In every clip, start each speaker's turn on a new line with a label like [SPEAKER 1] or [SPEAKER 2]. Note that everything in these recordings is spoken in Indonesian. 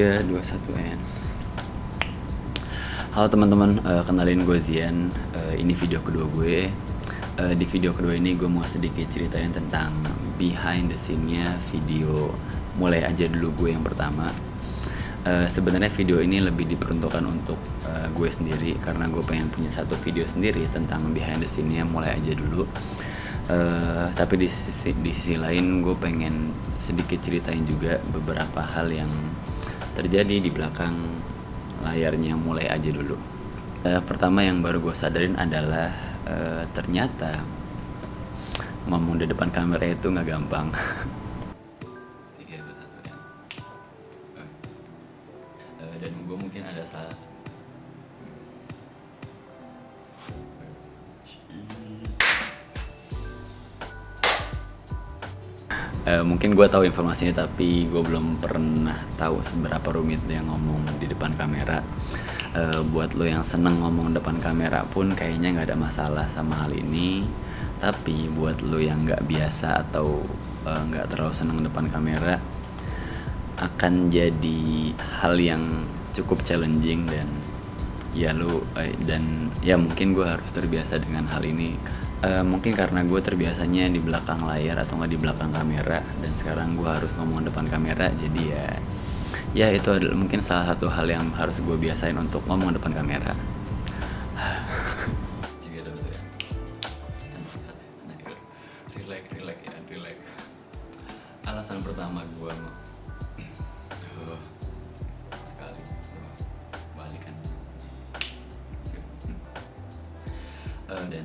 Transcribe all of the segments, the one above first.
[SPEAKER 1] 3, 2, 1 and halo teman-teman, kenalin gue Zian. Ini video kedua gue. Di video kedua ini gue mau sedikit ceritain tentang behind the scene-nya video mulai aja dulu gue yang pertama. Sebenarnya video ini lebih diperuntukkan untuk gue sendiri karena gue pengen punya satu video sendiri tentang behind the scene-nya mulai aja dulu. Tapi di sisi lain gue pengen sedikit ceritain juga beberapa hal yang terjadi di belakang layarnya mulai aja dulu. Pertama yang baru gue sadarin adalah ternyata ngomong di depan kamera itu nggak gampang. 3, 2, 1 ya. Dan gue mungkin ada salah. Mungkin gue tahu informasinya tapi gue belum pernah tahu seberapa rumitnya ngomong di depan kamera. Buat lo yang seneng ngomong depan kamera pun kayaknya nggak ada masalah sama hal ini. Tapi buat lo yang nggak biasa atau nggak terlalu seneng depan kamera, akan jadi hal yang cukup challenging dan ya mungkin gue harus terbiasa dengan hal ini. Mungkin karena gue terbiasanya di belakang layar atau nggak di belakang kamera, dan sekarang gue harus ngomong depan kamera, jadi ya itu adalah mungkin salah satu hal yang harus gue biasain untuk ngomong depan kamera. Relax. Alasan pertama gue sekali balikan dan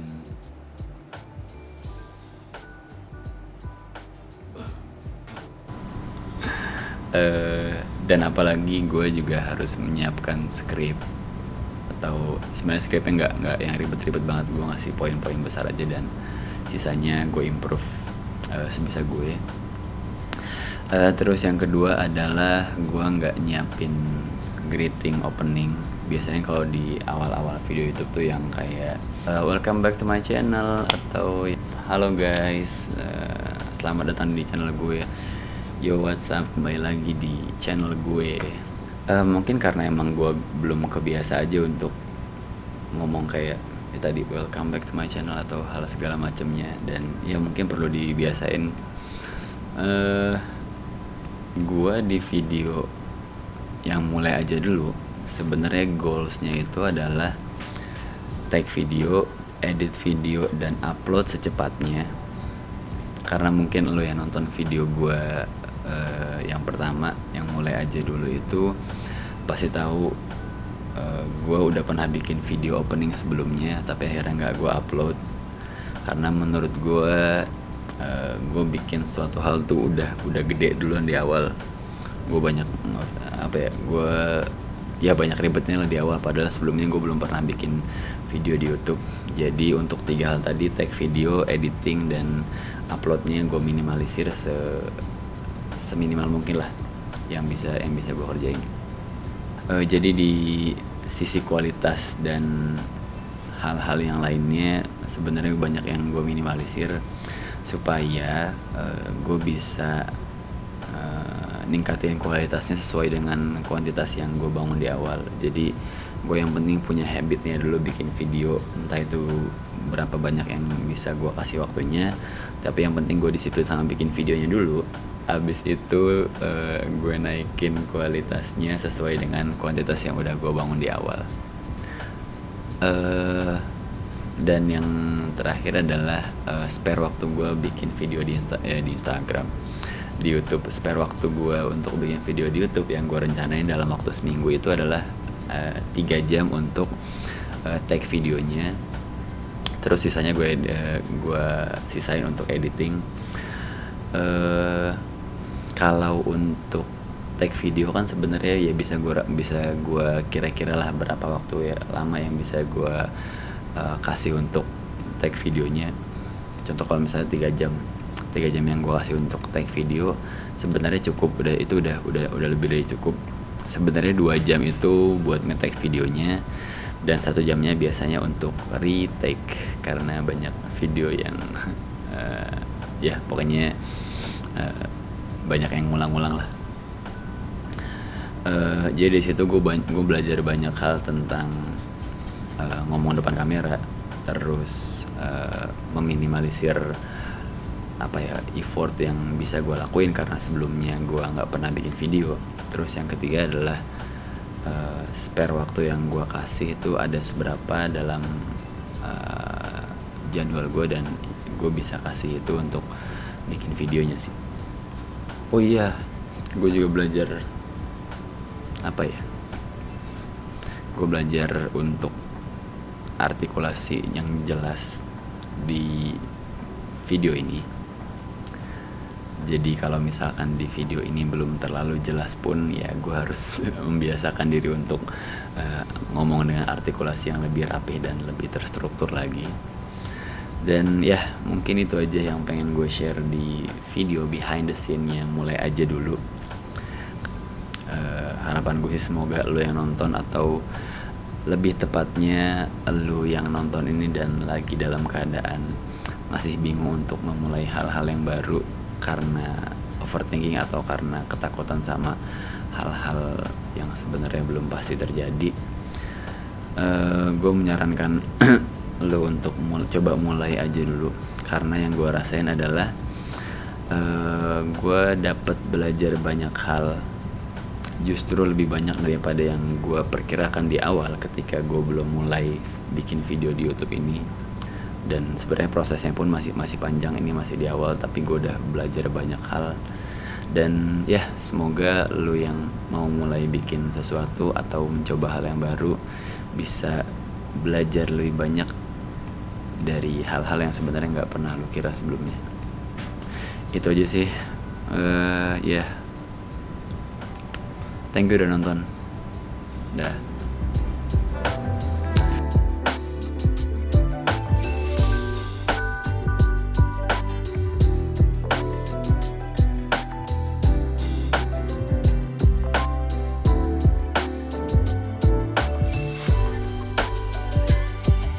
[SPEAKER 1] dan apalagi gue juga harus menyiapkan skrip, atau sebenarnya skripnya nggak yang ribet-ribet banget. Gue ngasih poin-poin besar aja dan sisanya gue improve sebisa gue. Terus yang kedua adalah gue nggak nyiapin greeting opening. Biasanya kalau di awal-awal video YouTube tuh yang kayak welcome back to my channel atau halo guys, selamat datang di channel gue. Yo what's up, kembali lagi di channel gue. Mungkin karena emang gue belum kebiasa aja untuk ngomong kayak tadi welcome back to my channel atau hal segala macamnya, dan ya mungkin perlu dibiasain. Gue di video yang mulai aja dulu sebenarnya goalsnya itu adalah take video, edit video, dan upload secepatnya. Karena mungkin lo yang nonton video gue yang pertama yang mulai aja dulu itu pasti tahu gue udah pernah bikin video opening sebelumnya tapi akhirnya nggak gue upload karena menurut gue bikin suatu hal tuh udah gede duluan di awal. Gue banyak banyak ribetnya lah di awal, padahal sebelumnya gue belum pernah bikin video di YouTube. Jadi untuk 3 hal tadi, take video, editing, dan uploadnya gue minimalisir seminimal mungkin lah yang bisa gue kerjain. Jadi di sisi kualitas dan hal-hal yang lainnya sebenarnya banyak yang gue minimalisir supaya gue bisa ningkatin kualitasnya sesuai dengan kuantitas yang gue bangun di awal. Jadi gue yang penting punya habitnya dulu bikin video, entah itu berapa banyak yang bisa gue kasih waktunya, tapi yang penting gue disiplin sama bikin videonya dulu. Abis itu gue naikin kualitasnya sesuai dengan kuantitas yang udah gue bangun di awal. Dan yang terakhir adalah spare waktu gue bikin video di Instagram. Di YouTube, spare waktu gue untuk bikin video di YouTube yang gue rencanain dalam waktu seminggu itu adalah 3 jam untuk take videonya. Terus sisanya gue sisain untuk editing. Kalau untuk take video kan sebenarnya ya bisa gue kira-kira lah berapa waktu ya lama yang bisa gue kasih untuk take videonya. Contoh kalau misalnya 3 jam yang gue kasih untuk take video sebenarnya cukup, udah lebih dari cukup. Sebenarnya 2 jam itu buat nge-take videonya dan 1 jamnya biasanya untuk retake karena banyak video yang ya pokoknya banyak yang ngulang-ngulang lah. Jadi di situ gue belajar banyak hal tentang ngomong depan kamera, terus meminimalisir effort yang bisa gue lakuin karena sebelumnya gue nggak pernah bikin video. Terus yang ketiga adalah spare waktu yang gue kasih itu ada seberapa dalam jadwal gue, dan gue bisa kasih itu untuk bikin videonya sih. Oh iya, gue juga belajar gue belajar untuk artikulasi yang jelas di video ini. Jadi kalau misalkan di video ini belum terlalu jelas pun ya gue harus membiasakan diri untuk ngomong dengan artikulasi yang lebih rapih dan lebih terstruktur lagi. Dan ya mungkin itu aja yang pengen gue share di video behind the scene yang mulai aja dulu. Harapan gue sih semoga lo yang nonton, atau lebih tepatnya lo yang nonton ini dan lagi dalam keadaan masih bingung untuk memulai hal-hal yang baru karena overthinking atau karena ketakutan sama hal-hal yang sebenarnya belum pasti terjadi, gue menyarankan lo untuk coba mulai aja dulu. Karena yang gue rasain adalah gue dapet belajar banyak hal, justru lebih banyak daripada yang gue perkirakan di awal ketika gue belum mulai bikin video di YouTube ini. Dan sebenarnya prosesnya pun masih panjang, ini masih di awal, tapi gue udah belajar banyak hal. Dan ya semoga lu yang mau mulai bikin sesuatu atau mencoba hal yang baru bisa belajar lebih banyak dari hal-hal yang sebenarnya nggak pernah lu kira sebelumnya. Itu aja sih. Thank you udah nonton. Dah.